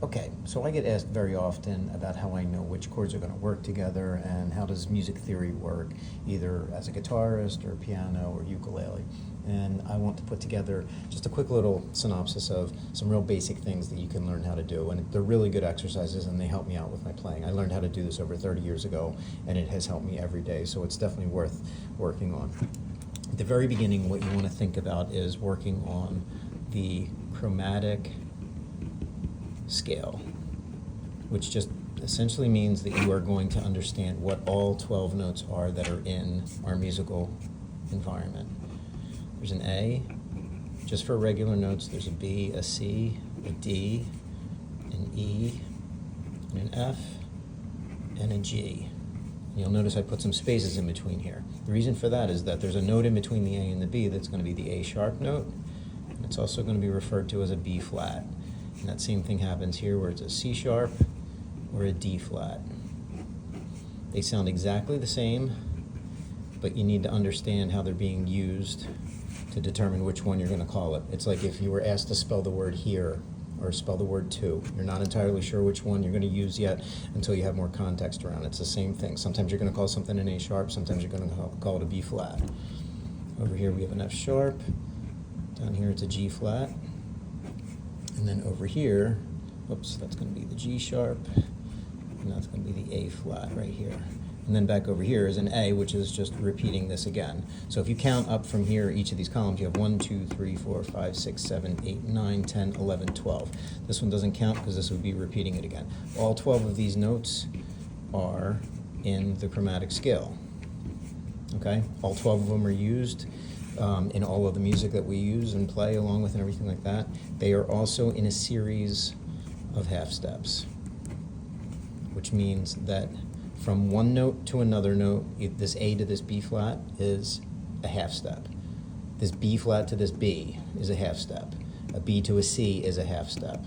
Okay, so I get asked very often about how I know which chords are going to work together and how does music theory work, either as a guitarist or piano or ukulele. And I want to put together just a quick little synopsis of some real basic things that you can learn how to do. And they're really good exercises and they help me out with my playing. I learned how to do this over 30 years ago and it has helped me every day, so it's definitely worth working on. At the very beginning, what you want to think about is working on the chromatic scale, which just essentially means that you are going to understand what all 12 notes are that are in our musical environment. There's an A, just for regular notes. There's a B, a C, a D, an E, and an F, and a G. You'll notice I put some spaces in between here. The reason for that is that there's a note in between the A and the B that's going to be the A sharp note. And it's also going to be referred to as a B flat. And that same thing happens here where it's a C sharp or a D flat. They sound exactly the same, but you need to understand how they're being used to determine which one you're going to call it. It's like if you were asked to spell the word here or spell the word to. You're not entirely sure which one you're going to use yet until you have more context around it. It's the same thing. Sometimes you're going to call something an A sharp, sometimes you're going to call it a B flat. Over here we have an F sharp. Down here it's a G flat. And then over here, oops, that's going to be the G sharp, and that's going to be the A flat right here. And then back over here is an A, which is just repeating this again. So if you count up from here, each of these columns, you have 1, 2, 3, 4, 5, 6, 7, 8, 9, 10, 11, 12. This one doesn't count because this would be repeating it again. All 12 of these notes are in the chromatic scale. Okay? All 12 of them are used in all of the music that we use and play along with and everything like that. They are also in a series of half steps, which means that from one note to another note, this A to this B flat is a half step. This B flat to this B is a half step. A B to a C is a half step.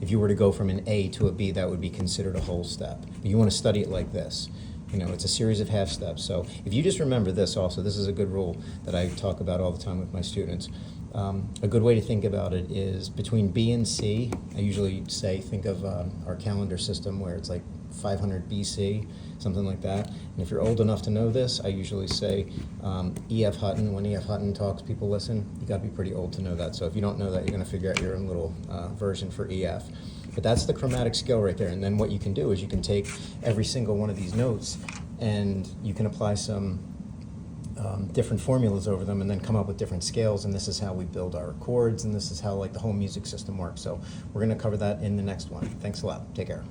If you were to go from an A to a B, that would be considered a whole step. But you want to study it like this. You know, it's a series of half steps. So if you just remember this also, this is a good rule that I talk about all the time with my students. A good way to think about it is between B and C, I usually say think of our calendar system where it's like 500 BC, something like that. And if you're old enough to know this, I usually say E.F. Hutton. When E.F. Hutton talks, people listen. You got to be pretty old to know that. So if you don't know that, you're going to figure out your own little version for E.F. But that's the chromatic scale right there. And then what you can do is you can take every single one of these notes and you can apply some different formulas over them and then come up with different scales. And this is how we build our chords, and this is how like the whole music system works. So we're going to cover that in the next one. Thanks a lot. Take care.